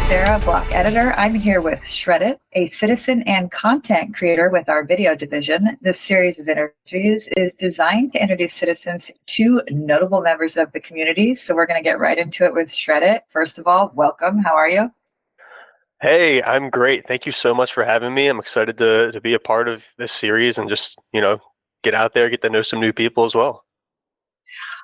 Sarah, blog editor. I'm here with Shreddit, a citizen and content creator with our video division. This series of interviews is designed to introduce citizens to notable members of the community. So we're going to get right into it with Shreddit. First of all, welcome. How are you? Hey, I'm great. Thank you so much for having me. I'm excited to be a part of this series and just, get out there, get to know some new people as well.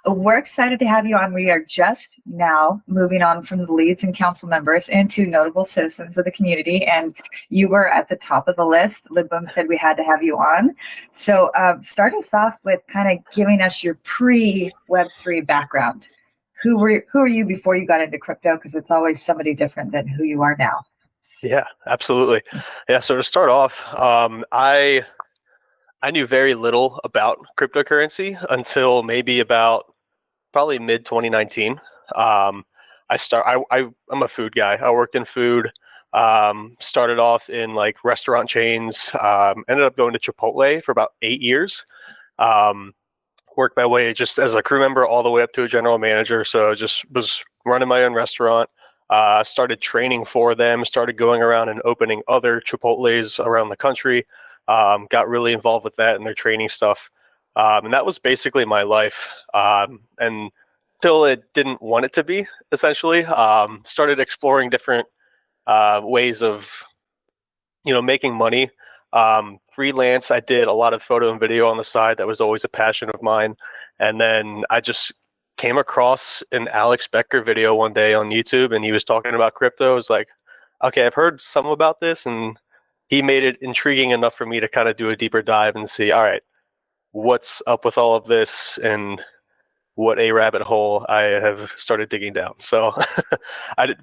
We're excited to have you on. We are just now moving on from the leads and council members into notable citizens of the community, and you were at the top of the list. Libboom said we had to have you on. So start us off with kind of giving us your pre-Web3 background. Who are you before you got into crypto? Because it's always somebody different than who you are now. Yeah, absolutely. Yeah, so to start off, I knew very little about cryptocurrency until maybe about probably mid 2019. I'm a food guy. I worked in food. Started off in like restaurant chains. Ended up going to Chipotle for about 8 years. Um, Worked my way just as a crew member all the way up to a general manager. So just was running my own restaurant. Started training for them. Started going around and opening other Chipotles around the country. Got really involved with that and their training stuff. And that was basically my life. And till it didn't want it to be, essentially, started exploring different ways of, making money. Freelance, I did a lot of photo and video on the side. That was always a passion of mine. And then I just came across an Alex Becker video one day on YouTube, and he was talking about crypto. I was like, okay, I've heard some about this, and he made it intriguing enough for me to kind of do a deeper dive and see, all right, what's up with all of this and what a rabbit hole I have started digging down. So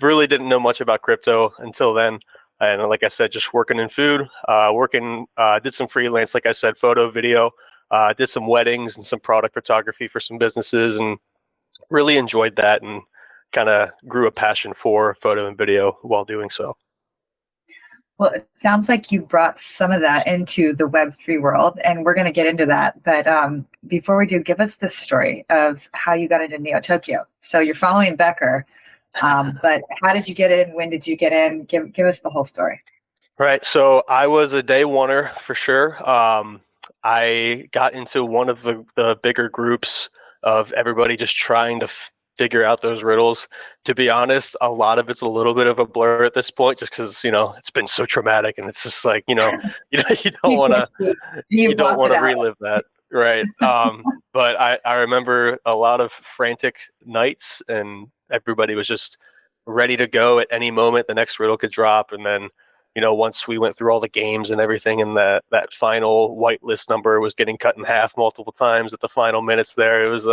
really didn't know much about crypto until then. And like I said, just working in food, did some freelance, like I said, photo, video, did some weddings and some product photography for some businesses, and really enjoyed that and kind of grew a passion for photo and video while doing so. Well, it sounds like you brought some of that into the Web3 world, and we're going to get into that. But before we do, give us the story of how you got into Neo Tokyo. So you're following Becker, but how did you get in? When did you get in? Give us the whole story. Right. So I was a day oneer for sure. I got into one of the bigger groups of everybody just trying to figure out those riddles. To be honest, a lot of it's a little bit of a blur at this point, just because it's been so traumatic, and it's just like you don't want to You blocked it out. relive that, right? But I remember a lot of frantic nights, and everybody was just ready to go at any moment. The next riddle could drop, and then once we went through all the games and everything, and that final whitelist number was getting cut in half multiple times at the final minutes there, it was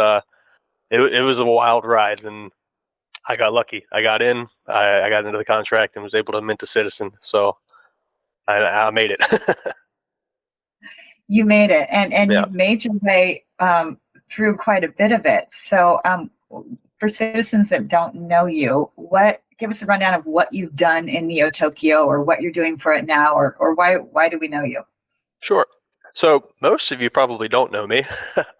a wild ride, and I got lucky. I got in. I got into the contract and was able to mint a citizen. So I made it. You made it, and Yeah. you've made your way through quite a bit of it. So for citizens that don't know you, give us a rundown of what you've done in Neo Tokyo, or what you're doing for it now, or why do we know you? Sure. So most of you probably don't know me.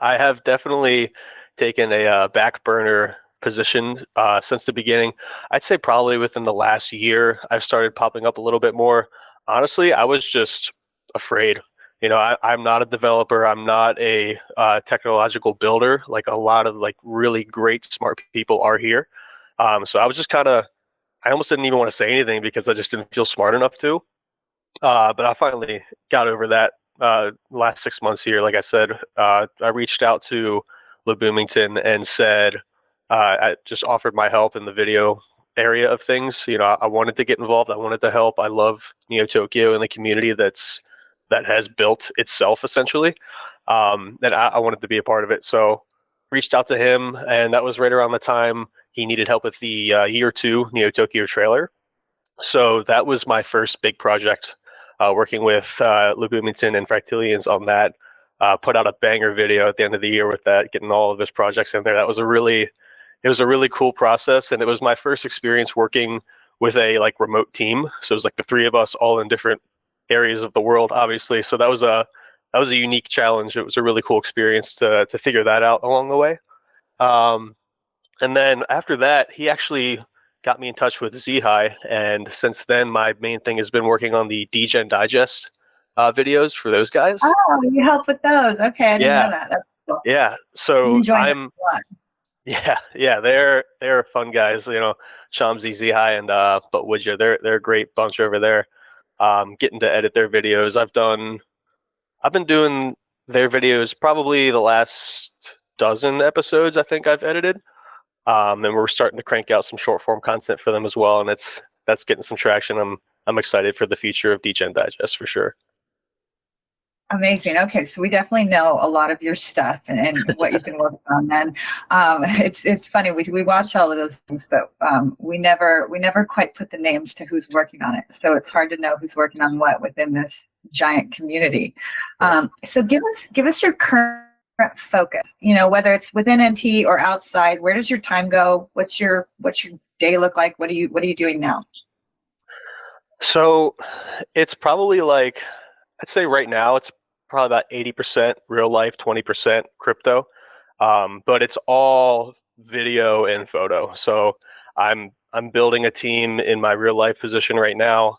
I have definitely taken a back burner position since the beginning. I'd say probably within the last year, I've started popping up a little bit more. Honestly, I was just afraid. I'm not a developer. I'm not a technological builder like a lot of like really great smart people are here. So I was just I almost didn't even want to say anything because I just didn't feel smart enough to. But I finally got over that last 6 months here. Like I said, I reached out to Bloomington and said, I just offered my help in the video area of things. I wanted to get involved. I wanted to help. I love Neo Tokyo and the community that has built itself essentially. And I wanted to be a part of it. So reached out to him, and that was right around the time he needed help with the year 2 Neo Tokyo trailer. So that was my first big project, working with Lou Bloomington and Fractilians on that. Put out a banger video at the end of the year with that, getting all of his projects in there. It was a really cool process, and it was my first experience working with a like remote team. So it was like the three of us all in different areas of the world, obviously. So that was a unique challenge. It was a really cool experience to figure that out along the way. And then after that, he actually got me in touch with Zhi, and since then my main thing has been working on the Degen Digest videos for those guys. Oh, you help with those. Okay, I didn't know Yeah, that. That's cool. yeah. I'm So enjoying that a lot. yeah, they're fun guys. Shamsi, Zhi, and but Woodja, they're a great bunch over there. Getting to edit their videos. I've been doing their videos probably the last dozen episodes I think I've edited. And we're starting to crank out some short form content for them as well, and that's getting some traction. I'm excited for the future of Degen Digest for sure. Amazing. Okay, so we definitely know a lot of your stuff and what you've been working on. Then it's funny we watch all of those things, but we never quite put the names to who's working on it. So it's hard to know who's working on what within this giant community. So give us your current focus. Whether it's within NT or outside. Where does your time go? What's your day look like? What are you doing now? So it's probably like, I'd say right now it's probably about 80% real life, 20% crypto. But it's all video and photo. So I'm building a team in my real life position right now.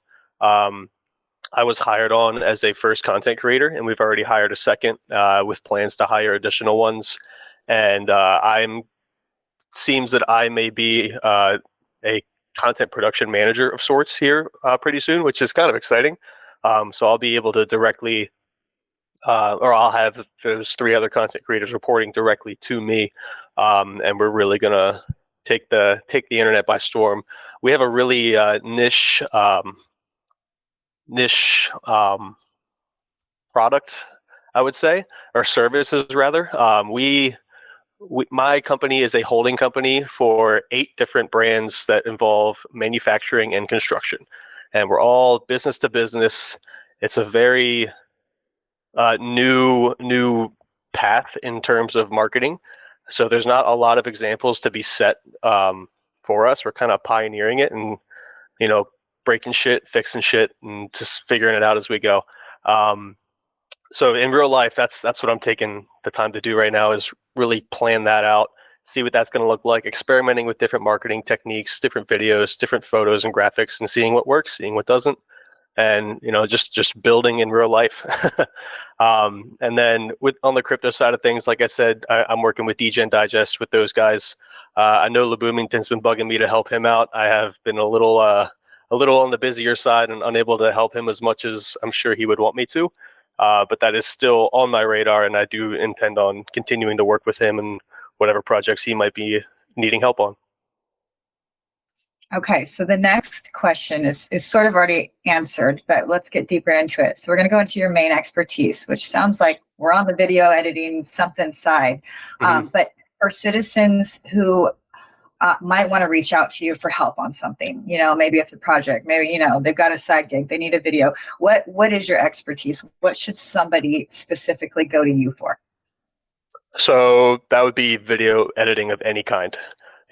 I was hired on as a first content creator, and we've already hired a second with plans to hire additional ones. And I'm seems that I may be a content production manager of sorts here pretty soon, which is kind of exciting. So I'll be able to directly, or I'll have those three other content creators reporting directly to me, and we're really gonna take the internet by storm. We have a really niche product, I would say, or services rather. My company is a holding company for 8 different brands that involve manufacturing and construction, and we're all business to business. It's a very new path in terms of marketing, so there's not a lot of examples to be set for us. We're kind of pioneering it and breaking shit, fixing shit, and just figuring it out as we go. So in real life, that's what I'm taking the time to do right now, is really plan that out, see what that's going to look like, experimenting with different marketing techniques, different videos, different photos and graphics, and seeing what works, seeing what doesn't, and just building in real life. And then on the crypto side of things, like I said, I'm working with Degen Digest with those guys. I know LeBoomington's been bugging me to help him out. I have been a little on the busier side and unable to help him as much as I'm sure he would want me to. But that is still on my radar, and I do intend on continuing to work with him and whatever projects he might be needing help on. Okay, so the next question is sort of already answered, but let's get deeper into it. So we're going to go into your main expertise, which sounds like we're on the video editing something side. But for citizens who might want to reach out to you for help on something, maybe it's a project, maybe, they've got a side gig, they need a video. What is your expertise? What should somebody specifically go to you for? So that would be video editing of any kind.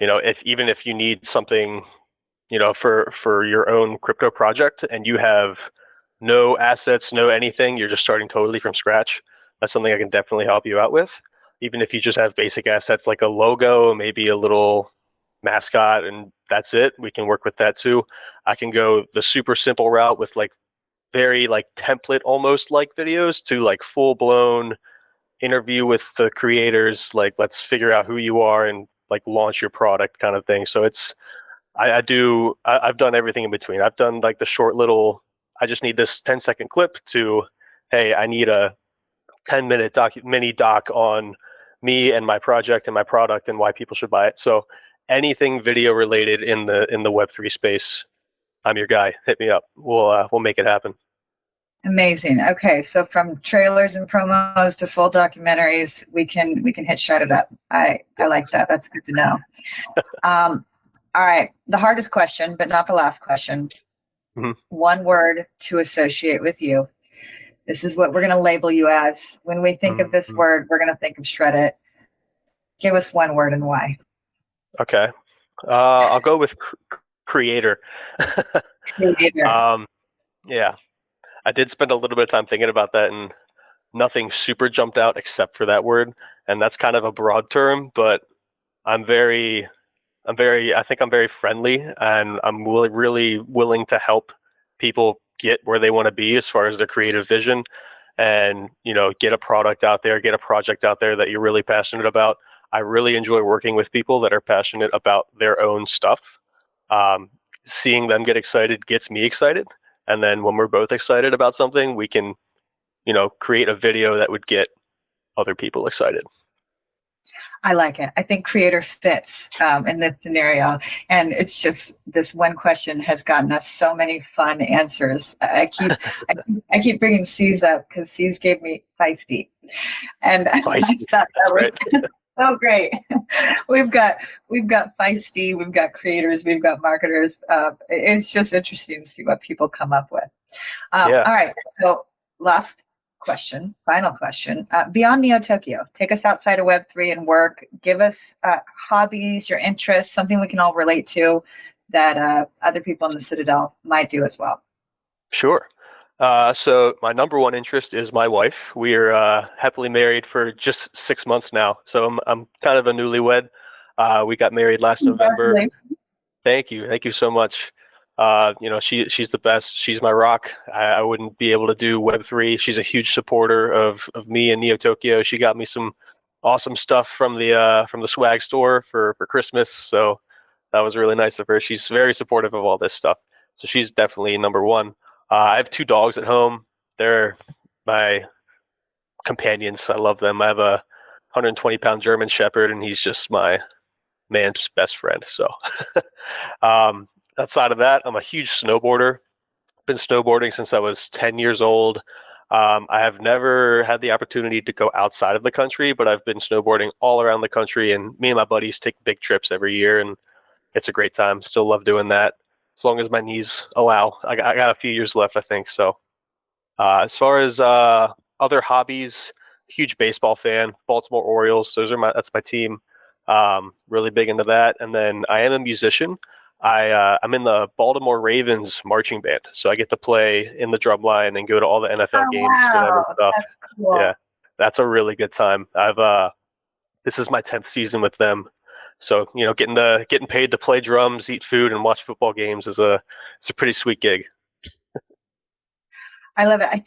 Even if you need something, for your own crypto project and you have no assets, no anything, you're just starting totally from scratch, that's something I can definitely help you out with. Even if you just have basic assets like a logo, maybe a little mascot, and that's it, we can work with that too. I can go the super simple route with very template almost like videos to full blown interview with the creators, let's figure out who you are and launch your product kind of thing. So I've done everything in between. I've done the short little, I just need this 10-second clip, to, hey, I need a 10-minute mini doc on me and my project and my product and why people should buy it. So anything video related in the Web3 space, I'm your guy. Hit me up. We'll make it happen. Amazing. Okay, so from trailers and promos to full documentaries, we can hit Shreddit up. I like that. That's good to know. All right, the hardest question, but not the last question. One word to associate with you. This is what we're going to label you as. When we think of this word, we're going to think of Shreddit. Give us one word and why. Okay. I'll go with creator. Creator. Yeah. I did spend a little bit of time thinking about that, and nothing super jumped out except for that word. And that's kind of a broad term, but I'm very I think I'm very friendly, and I'm really willing to help people get where they want to be as far as their creative vision, and get a product out there, get a project out there that you're really passionate about. I really enjoy working with people that are passionate about their own stuff. Um, Seeing them get excited gets me excited, and then when we're both excited about something, we can create a video that would get other people excited. I like it. I think creator fits in this scenario. And it's just this one question has gotten us so many fun answers. I keep bringing C's up because C's gave me feisty. And I Feisty, thought that's that was right. so great. We've got feisty, we've got creators, we've got marketers. It's just interesting to see what people come up with. Yeah. All right. So last question, final question. Beyond Neo Tokyo, take us outside of Web3 and work. Give us hobbies, your interests, something we can all relate to that other people in the Citadel might do as well. Sure. So my number one interest is my wife. We are happily married for just 6 months now. So I'm kind of a newlywed. We got married last November. Thank you so much. She's the best. She's my rock. I wouldn't be able to do Web3. She's a huge supporter of me and Neo Tokyo. She got me some awesome stuff from the swag store for Christmas. So that was really nice of her. She's very supportive of all this stuff. So she's definitely number one. I have 2 dogs at home. They're my companions. I love them. I have a 120-pound German Shepherd, and he's just my man's best friend. So outside of that, I'm a huge snowboarder. Been snowboarding since I was 10 years old. I have never had the opportunity to go outside of the country, but I've been snowboarding all around the country, and me and my buddies take big trips every year, and it's a great time. Still love doing that as long as my knees allow. I got a few years left, I think. So as far as other hobbies, huge baseball fan, Baltimore Orioles. That's my team. Really big into that. And then I am a musician. I'm in the Baltimore Ravens marching band, so I get to play in the drum line and go to all the NFL games for them and stuff. That's cool. Yeah, that's a really good time. This is my 10th season with them, so getting paid to play drums, eat food, and watch football games it's a pretty sweet gig. I love it. I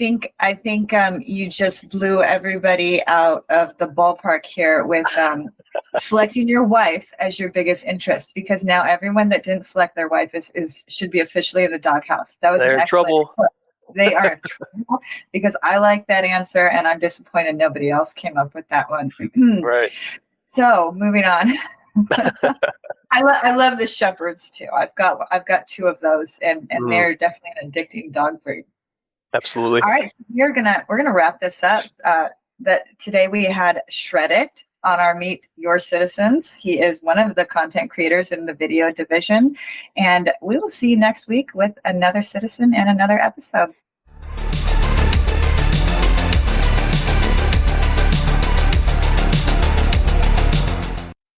think you just blew everybody out of the ballpark here with selecting your wife as your biggest interest, because now everyone that didn't select their wife should be officially in the doghouse. That was They're an in excellent trouble. They are in trouble because I like that answer, and I'm disappointed nobody else came up with that one. Right. So moving on. I love the shepherds too. I've got 2 of those, and they're definitely an addicting dog breed. Absolutely. All right, so we're gonna wrap this up. That today we had Shreddit on our Meet Your Citizens. He is one of the content creators in the video division, and we will see you next week with another citizen and another episode.